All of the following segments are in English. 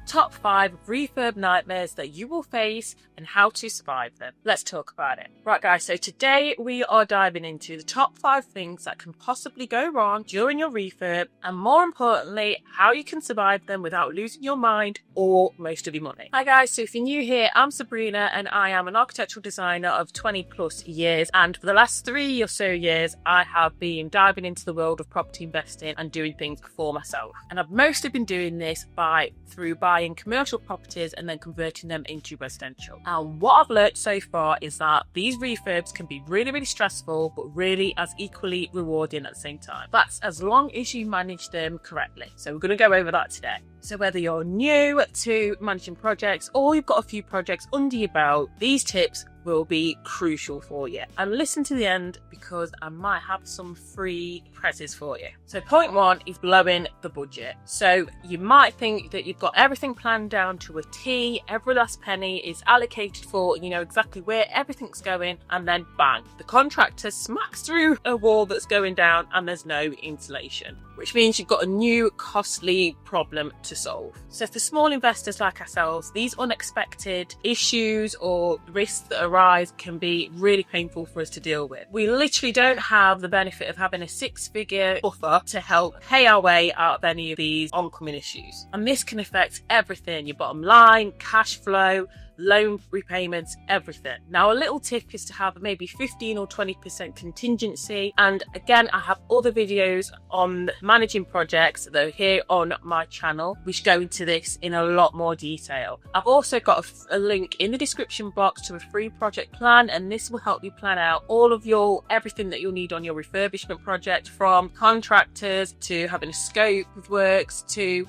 top 5 refurb nightmares that you will face and how to survive them. Let's talk about it. Right guys, so today we are diving into the top 5 things that can possibly go wrong during your refurb, and more importantly, how you can survive them without losing your mind or most of your money. Hi guys, so if you're new here, I'm Sabreena and I am an architectural designer of 20 plus years, and for the last 3 or so years I have been diving into the world of property investing and doing things for myself. And I've mostly been doing this through buying commercial properties and then converting them into residential. And what I've learned so far is that these refurbs can be really stressful, but really as equally rewarding at the same time. That's as long as you manage them correctly. So we're going to go over that today. So whether you're new to managing projects or you've got a few projects under your belt, these tips will be crucial for you. And listen to the end because I might have some free prizes for you. So point 1 is blowing the budget. So you might think that you've got everything planned down to a T, every last penny is allocated for, you know exactly where everything's going, and then bang, the contractor smacks through a wall that's going down and there's no insulation, which means you've got a new costly problem to solve. So for small investors like ourselves, these unexpected issues or risks that arise can be really painful for us to deal with. We literally don't have the benefit of having a 6-figure buffer to help pay our way out of any of these oncoming issues. And this can affect everything, your bottom line, cash flow, loan repayments, everything. Now a little tip is to have maybe 15 or 20% contingency, and again I have other videos on managing projects that are here on my channel which go into this in a lot more detail. I've also got a link in the description box to a free project plan, and this will help you plan out all of everything that you'll need on your refurbishment project, from contractors to having a scope of works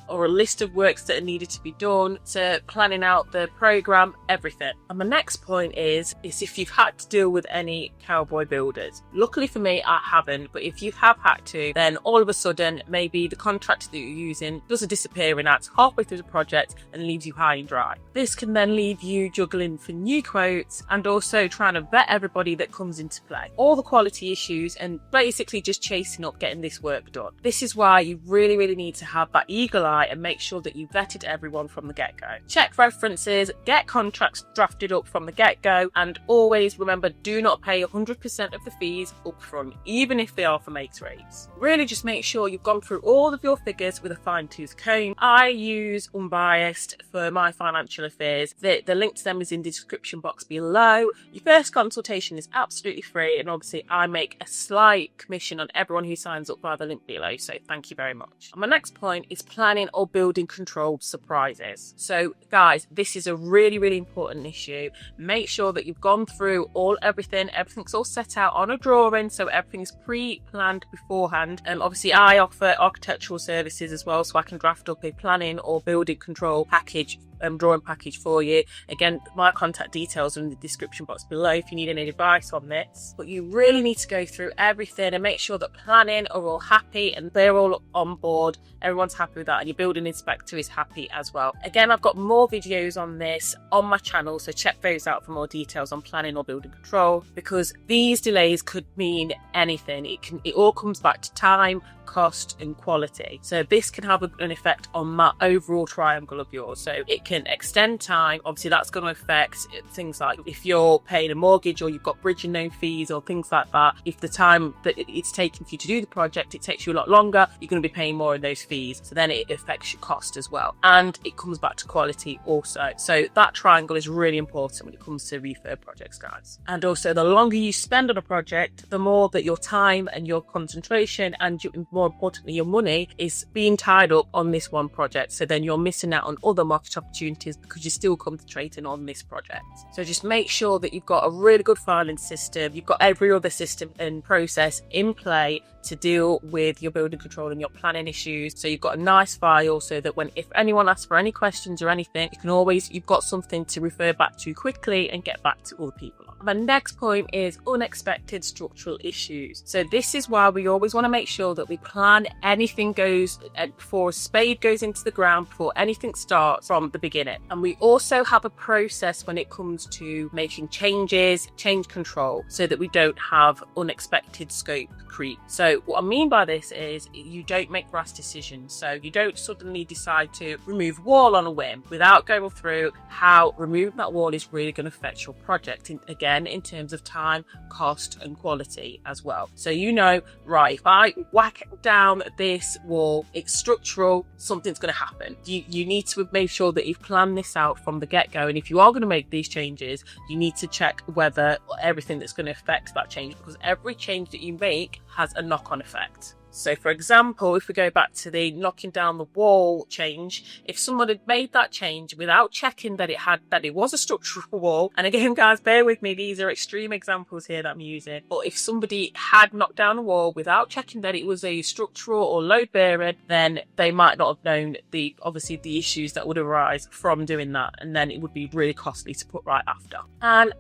or a list of works that are needed to be done to planning out the program, everything. And my next point is if you've had to deal with any Cowboy builders. Luckily for me, I haven't, but if you have had to, then all of a sudden maybe the contractor that you're using does a disappearing act halfway through the project and leaves you high and dry. This can then leave you juggling for new quotes and also trying to vet everybody that comes into play, all the quality issues, and basically just chasing up getting this work done. This is why you really need to have that eagle eye and make sure that you vetted everyone from the get-go. Check references, get contracts drafted up from the get-go, and always remember, do not pay 100% of the fees up front, even if they are for mates rates. Really just make sure you've gone through all of your figures with a fine-tooth comb. I use Unbiased for my financial affairs. The link to them is in the description box below. Your first consultation is absolutely free, and obviously I make a slight commission on everyone who signs up via the link below, so thank you very much. And my next point is planning or building controlled surprises. So guys, this is a really important issue. Make sure that you've gone through everything's all set out on a drawing, so everything's pre-planned beforehand. Obviously I offer architectural services as well, so I can draft up a planning or building control package, drawing package for you. Again, my contact details are in the description box below if you need any advice on this. But you really need to go through everything and make sure that planning are all happy and they're all on board, everyone's happy with that, and your building inspector is happy as well. Again, I've got more videos on this on my channel, so check those out for more details on planning or building control, because these delays could mean anything. It all comes back to time, cost and quality. So this can have an effect on that overall triangle of yours. So it can extend time. Obviously that's going to affect things like if you're paying a mortgage or you've got bridging loan fees or things like that. If the time that it's taking for you to do the project, it takes you a lot longer, you're going to be paying more in those fees. So then it affects your cost as well. And it comes back to quality also. So that triangle is really important when it comes to refurb projects, guys. And also the longer you spend on a project, the more that your time and your concentration and more importantly your money is being tied up on this one project. So then you're missing out on other market opportunities because you're still concentrating on this project. So just make sure that you've got a really good filing system, you've got every other system and process in play to deal with your building control and your planning issues. So you've got a nice file so that if anyone asks for any questions or anything, you've got something to refer back to quickly and get back to all the people on. My next point is unexpected structural issues. So this is why we always want to make sure that we plan anything goes before a spade goes into the ground, before anything starts from the beginning. And we also have a process when it comes to making changes, change control, so that we don't have unexpected scope creep. So what I mean by this is you don't make rash decisions. So you don't suddenly decide to remove wall on a whim without going through how removing that wall is really going to affect your project, again in terms of time, cost and quality as well. So you know, right, if I whack down this wall, it's structural, something's going to happen. You need to make sure that you've planned this out from the get-go, and if you are going to make these changes, you need to check whether everything that's going to affect that change, because every change that you make has a knock-on effect. So for example, if we go back to the knocking down the wall change, if someone had made that change without checking that it was a structural wall, and again guys, bear with me, these are extreme examples here that I'm using, but if somebody had knocked down a wall without checking that it was a structural or load bearing, then they might not have known the issues that would arise from doing that, and then it would be really costly to put right after. And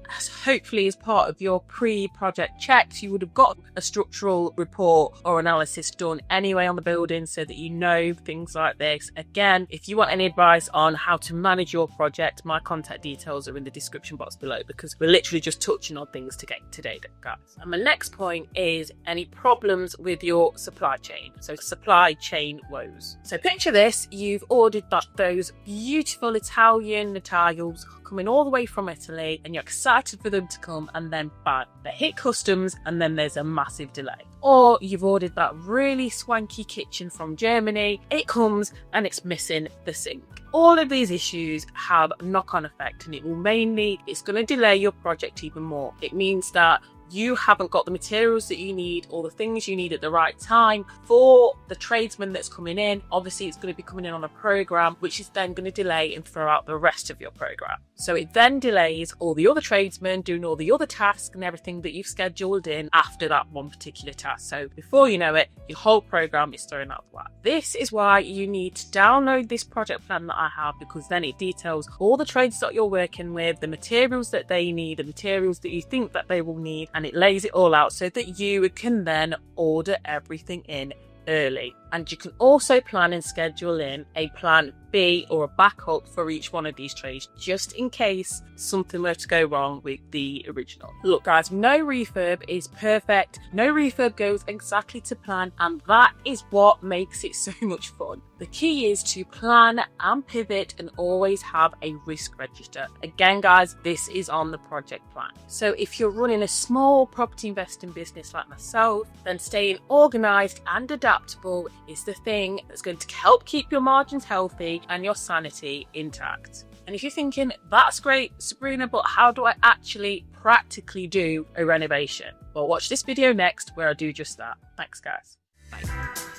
hopefully as part of your pre-project checks, you would have got a structural report or analysis done anyway on the building, so that you know things like this. Again, if you want any advice on how to manage your project, my contact details are in the description box below, because we're literally just touching on things today, guys. And my next point is any problems with your supply chain. So supply chain woes. So picture this, you've ordered those beautiful Italian tiles coming all the way from Italy, and you're excited for them to come, and then bang, they hit customs and then there's a massive delay. Or you've ordered that really swanky kitchen from Germany, it comes and it's missing the sink. All of these issues have a knock-on effect, and it's going to delay your project even more. It means that you haven't got the materials that you need or the things you need at the right time for the tradesman that's coming in. Obviously, it's going to be coming in on a program, which is then going to delay and throw out the rest of your program. So it then delays all the other tradesmen doing all the other tasks and everything that you've scheduled in after that one particular task. So before you know it, your whole program is thrown out the whack. This is why you need to download this project plan that I have, because then it details all the trades that you're working with, the materials that they need, the materials that you think that they will need, and it lays it all out so that you can then order everything in early. And you can also plan and schedule in a plan B or a backup for each one of these trades, just in case something were to go wrong with the original. Look guys, no refurb is perfect, no refurb goes exactly to plan, and that is what makes it so much fun. The key is to plan and pivot and always have a risk register. Again guys, this is on the project plan. So if you're running a small property investing business like myself, then staying organized and adaptable is the thing that's going to help keep your margins healthy and your sanity intact. And if you're thinking, that's great, Sabreena, but how do I actually practically do a renovation? Well, watch this video next where I do just that. Thanks guys. Bye.